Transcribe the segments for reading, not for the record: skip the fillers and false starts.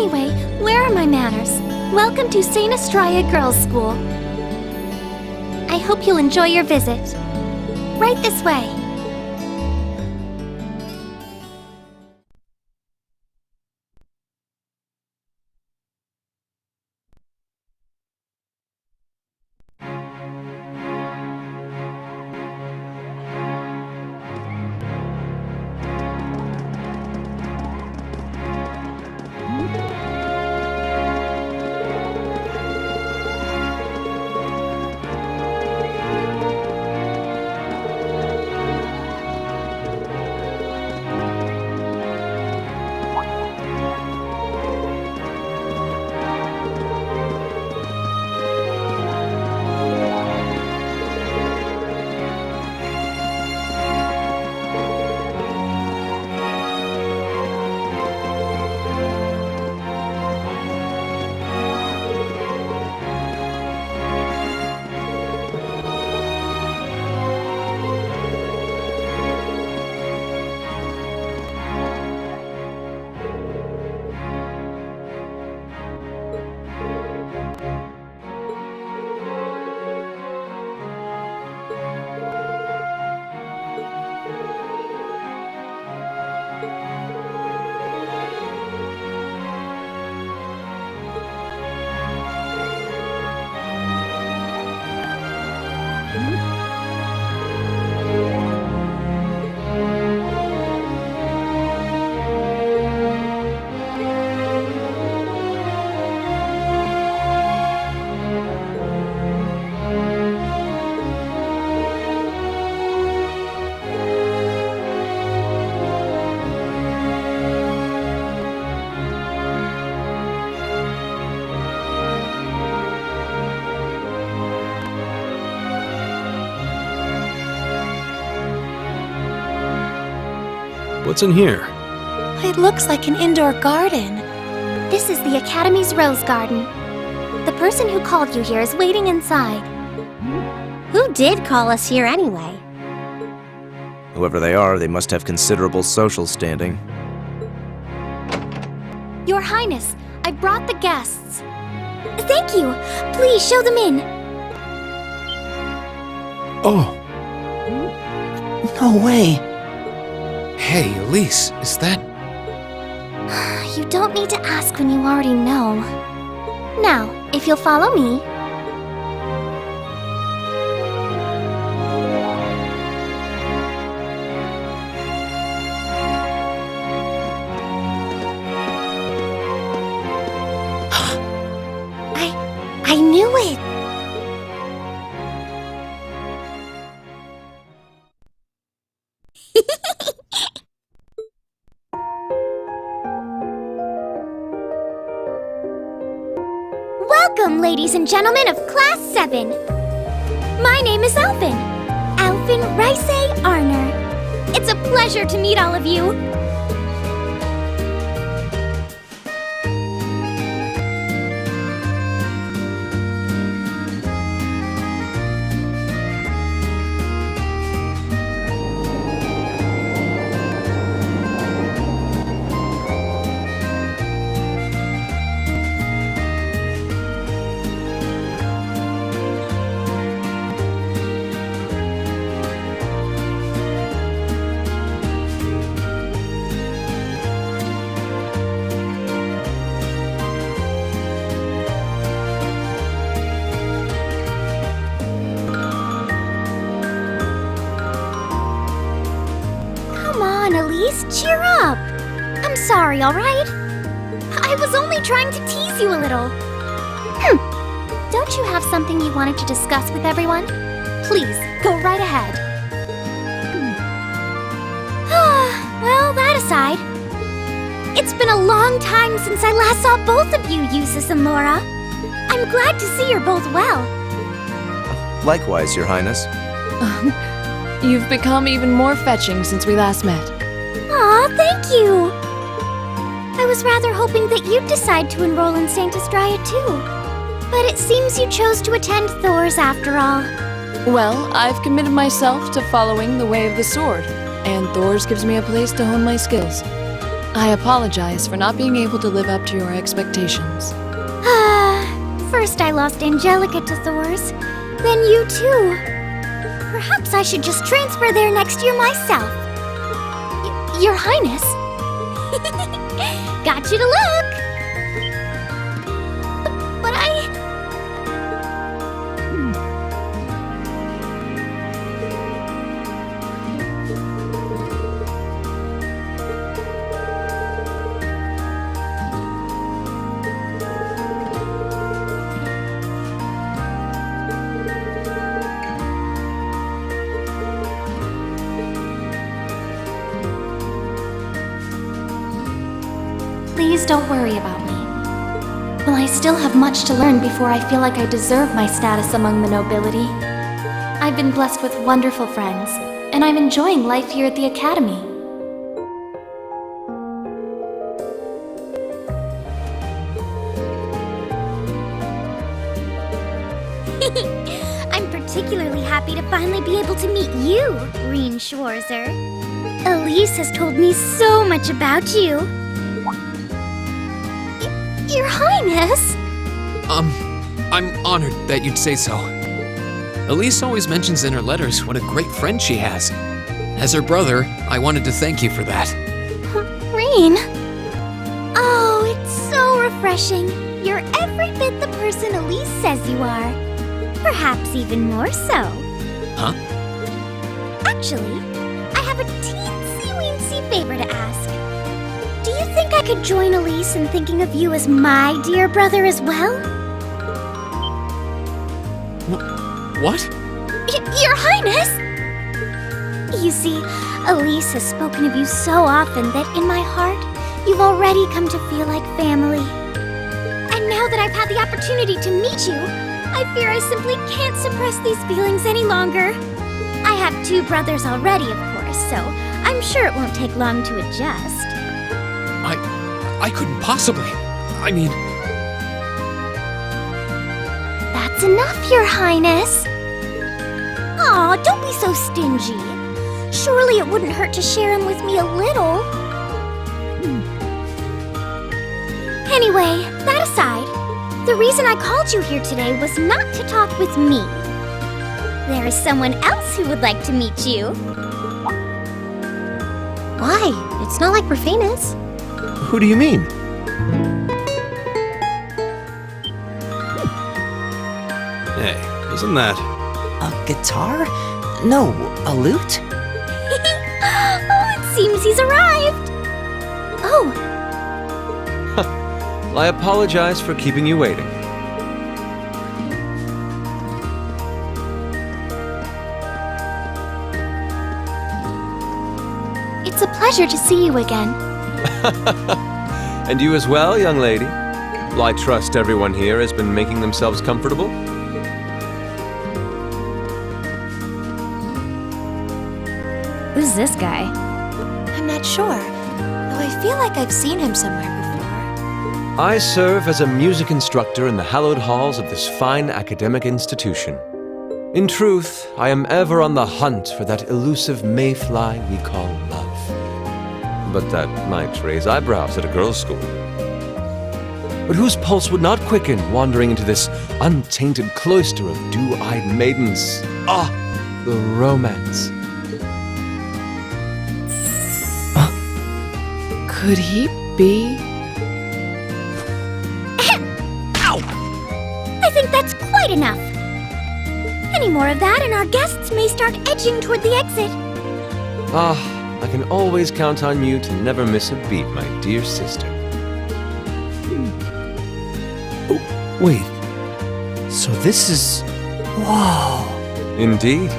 Anyway, where are my manners? Welcome to St. Estraya Girls' School. I hope you'll enjoy your visit. Right this way. What's in here? It looks like an indoor garden. This is the Academy's rose garden. The person who called you here is waiting inside. Who did call us here anyway? Whoever they are, they must have considerable social standing. Your Highness, I brought the guests. Thank you. Please show them in. Oh. No way. Hey, Elise, is that... You don't need to ask when you already know. Now, if you'll follow me... I knew it! Welcome, ladies and gentlemen of Class VII. My name is Alvin. Alvin Rice Arner. It's a pleasure to meet all of you. Elise, cheer up! I'm sorry, alright? I was only trying to tease you a little. Don't you have something you wanted to discuss with everyone? Please, go right ahead. Well, that aside, it's been a long time since I last saw both of you, Eustace and Laura. I'm glad to see you're both well. Likewise, Your Highness. You've become even more fetching since we last met. Aw, thank you! I was rather hoping that you'd decide to enroll in St. Estraya too. But it seems you chose to attend Thors after all. Well, I've committed myself to following the way of the sword, and Thors gives me a place to hone my skills. I apologize for not being able to live up to your expectations. First I lost Angelica to Thors, then you too. Perhaps I should just transfer there next year myself. Your Highness. Got you to look. But Please don't worry about me. Well, I still have much to learn before I feel like I deserve my status among the nobility. I've been blessed with wonderful friends, and I'm enjoying life here at the Academy. I'm particularly happy to finally be able to meet you, Reen Schwarzer. Elise has told me so much about you. Your Highness! I'm honored that you'd say so. Elise always mentions in her letters what a great friend she has. As her brother, I wanted to thank you for that. Reen! Oh, it's so refreshing. You're every bit the person Elise says you are. Perhaps even more so. Huh? Actually, I have a teensy-weensy favor to ask. Do you think I could join Elise in thinking of you as my dear brother as well? What? Your Highness! You see, Elise has spoken of you so often that in my heart, you've already come to feel like family. And now that I've had the opportunity to meet you, I fear I simply can't suppress these feelings any longer. I have 2 brothers already, of course, so I'm sure it won't take long to adjust. I couldn't possibly. I mean... That's enough, Your Highness. Aw, don't be so stingy. Surely it wouldn't hurt to share him with me a little. Anyway, that aside, the reason I called you here today was not to talk with me. There is someone else who would like to meet you. Why? It's not like we're famous. Who do you mean? Hey, isn't that... A guitar? No, a lute? Oh, it seems he's arrived. Oh, Well, I apologize for keeping you waiting. It's a pleasure to see you again. And you as well, young lady. Well, I trust everyone here has been making themselves comfortable. Who's this guy? I'm not sure, though I feel like I've seen him somewhere before. I serve as a music instructor in the hallowed halls of this fine academic institution. In truth, I am ever on the hunt for that elusive mayfly we call love. But that might raise eyebrows at a girls' school. But whose pulse would not quicken wandering into this untainted cloister of dew-eyed maidens? Ah, the romance. Could he be? I think that's quite enough. Any more of that and our guests may start edging toward the exit. Ah, I can always count on you to never miss a beat, my dear sister. Oh, wait. So this is... Whoa. Indeed.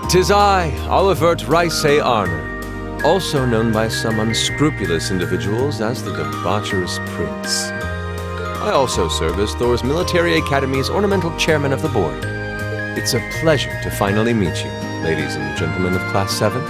'Tis I, Olivert Ricey Arner, also known by some unscrupulous individuals as the Debaucherous Prince. I also serve as Thors Military Academy's ornamental chairman of the board. It's a pleasure to finally meet you, ladies and gentlemen of Class 7.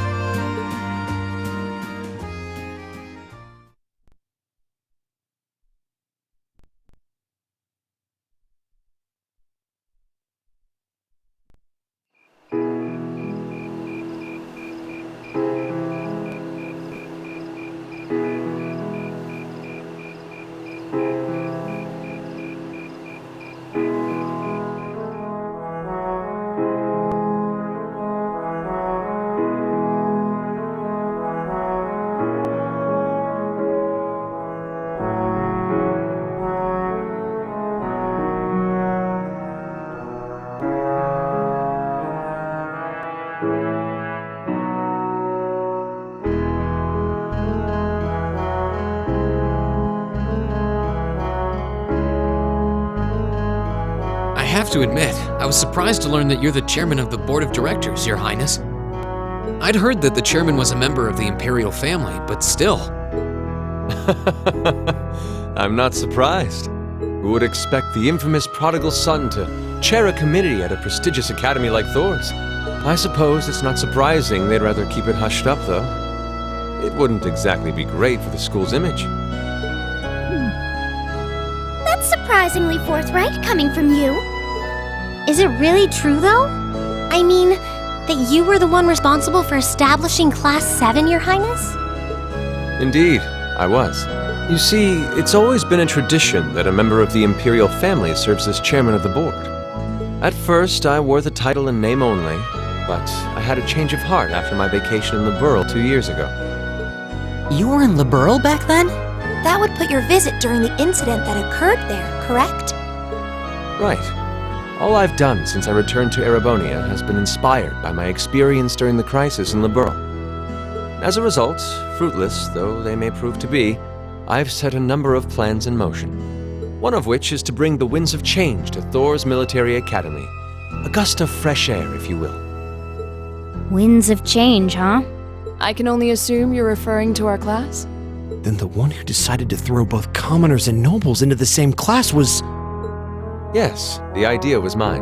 have to admit, I was surprised to learn that you're the chairman of the board of directors, Your Highness. I'd heard that the chairman was a member of the imperial family, but still. I'm not surprised. Who would expect the infamous prodigal son to chair a committee at a prestigious academy like Thors? I suppose it's not surprising they'd rather keep it hushed up, though. It wouldn't exactly be great for the school's image. That's surprisingly forthright coming from you. Is it really true, though? I mean, that you were the one responsible for establishing Class 7, Your Highness? Indeed, I was. You see, it's always been a tradition that a member of the imperial family serves as chairman of the board. At first, I wore the title in name only, but I had a change of heart after my vacation in Liberl 2 years ago. You were in Liberl back then? That would put your visit during the incident that occurred there, correct? Right. All I've done since I returned to Erebonia has been inspired by my experience during the crisis in Liberl. As a result, fruitless though they may prove to be, I've set a number of plans in motion. One of which is to bring the winds of change to Thors Military Academy. A gust of fresh air, if you will. Winds of change, huh? I can only assume you're referring to our class? Then the one who decided to throw both commoners and nobles into the same class was... Yes, the idea was mine.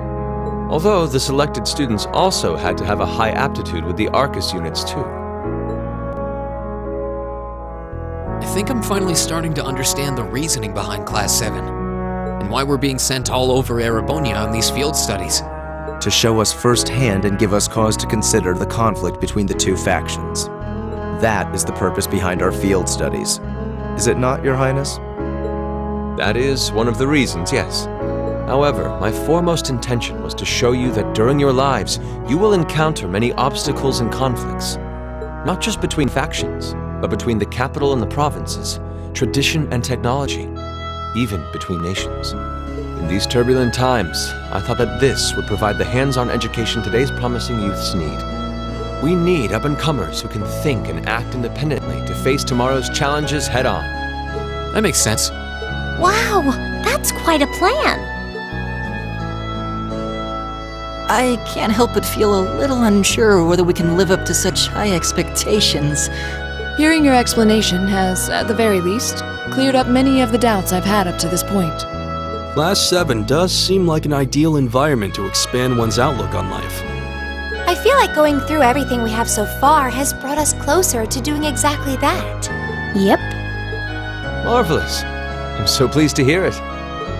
Although the selected students also had to have a high aptitude with the Arcus units too. I think I'm finally starting to understand the reasoning behind Class 7, and why we're being sent all over Erebonia on these field studies. To show us firsthand and give us cause to consider the conflict between the two factions. That is the purpose behind our field studies. Is it not, Your Highness? That is one of the reasons, yes. However, my foremost intention was to show you that during your lives, you will encounter many obstacles and conflicts. Not just between factions, but between the capital and the provinces, tradition and technology, even between nations. In these turbulent times, I thought that this would provide the hands-on education today's promising youths need. We need up-and-comers who can think and act independently to face tomorrow's challenges head-on. That makes sense. Wow, that's quite a plan. I can't help but feel a little unsure whether we can live up to such high expectations. Hearing your explanation has, at the very least, cleared up many of the doubts I've had up to this point. Class 7 does seem like an ideal environment to expand one's outlook on life. I feel like going through everything we have so far has brought us closer to doing exactly that. Yep. Marvelous. I'm so pleased to hear it.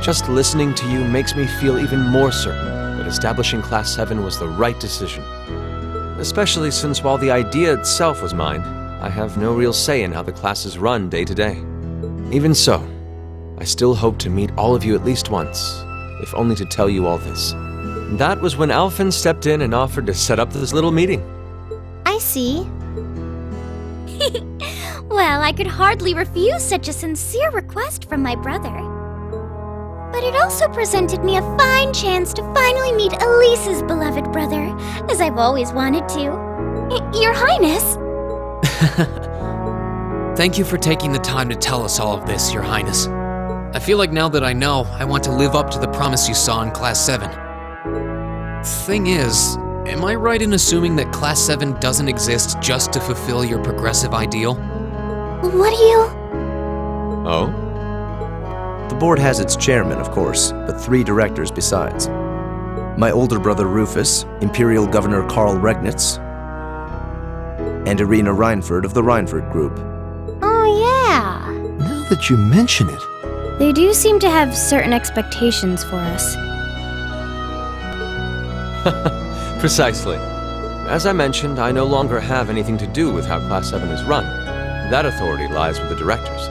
Just listening to you makes me feel even more certain that establishing Class 7 was the right decision. Especially since while the idea itself was mine, I have no real say in how the classes run day to day. Even so, I still hope to meet all of you at least once, if only to tell you all this. That was when Alphen stepped in and offered to set up this little meeting. I see. Well, I could hardly refuse such a sincere request from my brother. But it also presented me a fine chance to finally meet Elise's beloved brother, as I've always wanted to. Your Highness! Thank you for taking the time to tell us all of this, Your Highness. I feel like now that I know, I want to live up to the promise you saw in Class 7. Thing is, am I right in assuming that Class 7 doesn't exist just to fulfill your progressive ideal? What do you... Oh? The board has its chairman, of course, but 3 directors besides. My older brother Rufus, Imperial Governor Karl Regnitz, and Irina Reinford of the Reinford Group. Oh, yeah. Now that you mention it, They do seem to have certain expectations for us. Precisely. As I mentioned, I no longer have anything to do with how Class 7 is run. That authority lies with the directors.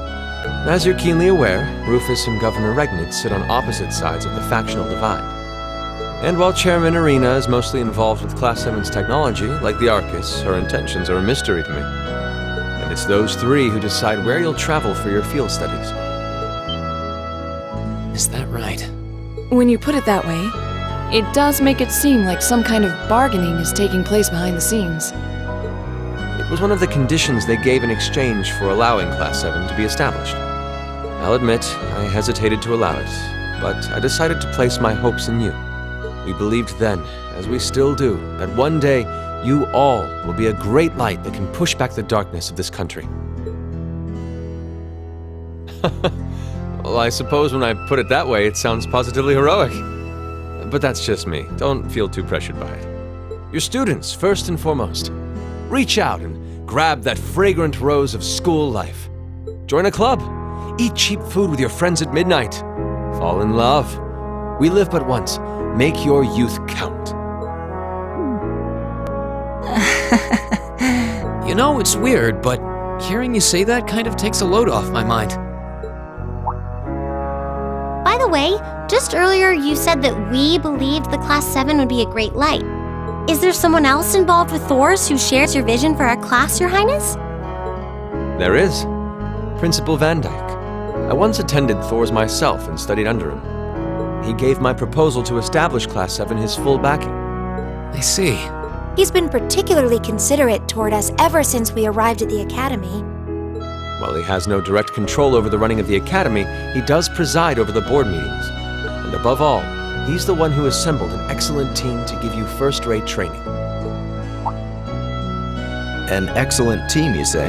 As you're keenly aware, Rufus and Governor Regnitz sit on opposite sides of the factional divide. And while Chairman Irina is mostly involved with Class 7's technology, like the Arcus, her intentions are a mystery to me. And it's those 3 who decide where you'll travel for your field studies. Is that right? When you put it that way, it does make it seem like some kind of bargaining is taking place behind the scenes. It was one of the conditions they gave in exchange for allowing Class 7 to be established. I'll admit, I hesitated to allow it, but I decided to place my hopes in you. We believed then, as we still do, that one day you all will be a great light that can push back the darkness of this country. Well, I suppose when I put it that way, it sounds positively heroic. But that's just me. Don't feel too pressured by it. You're students, first and foremost. Reach out and grab that fragrant rose of school life. Join a club. Eat cheap food with your friends at midnight. Fall in love. We live but once. Make your youth count. You know, it's weird, but hearing you say that kind of takes a load off my mind. By the way, just earlier you said that we believed the Class 7 would be a great light. Is there someone else involved with Thors who shares your vision for our class, Your Highness? There is. Principal Van Dyke. I once attended Thors myself and studied under him. He gave my proposal to establish Class 7 his full backing. I see. He's been particularly considerate toward us ever since we arrived at the Academy. While he has no direct control over the running of the Academy, he does preside over the board meetings. And above all, he's the one who assembled an excellent team to give you first-rate training. An excellent team, you say?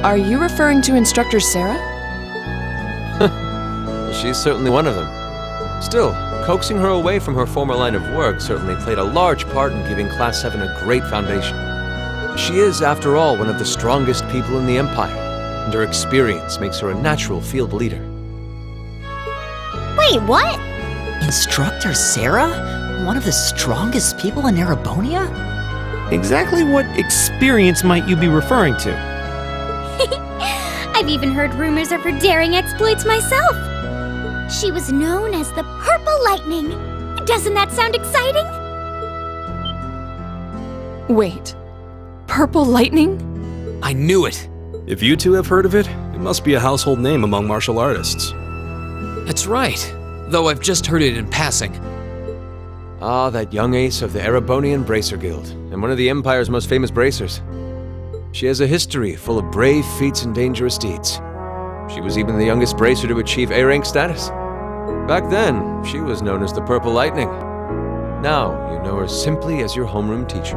Are you referring to Instructor Sarah? She's certainly one of them. Still, coaxing her away from her former line of work certainly played a large part in giving Class 7 a great foundation. She is, after all, one of the strongest people in the Empire, and her experience makes her a natural field leader. Wait, what? Instructor Sarah? One of the strongest people in Erebonia? Exactly what experience might you be referring to? I've even heard rumors of her daring exploits myself. She was known as the Purple Lightning. Doesn't that sound exciting? Wait. Purple Lightning? I knew it! If you two have heard of it, it must be a household name among martial artists. That's right, though I've just heard it in passing. Ah, that young ace of the Erebonian Bracer Guild, and one of the Empire's most famous bracers. She has a history full of brave feats and dangerous deeds. She was even the youngest bracer to achieve A-rank status. Back then, she was known as the Purple Lightning. Now, you know her simply as your homeroom teacher.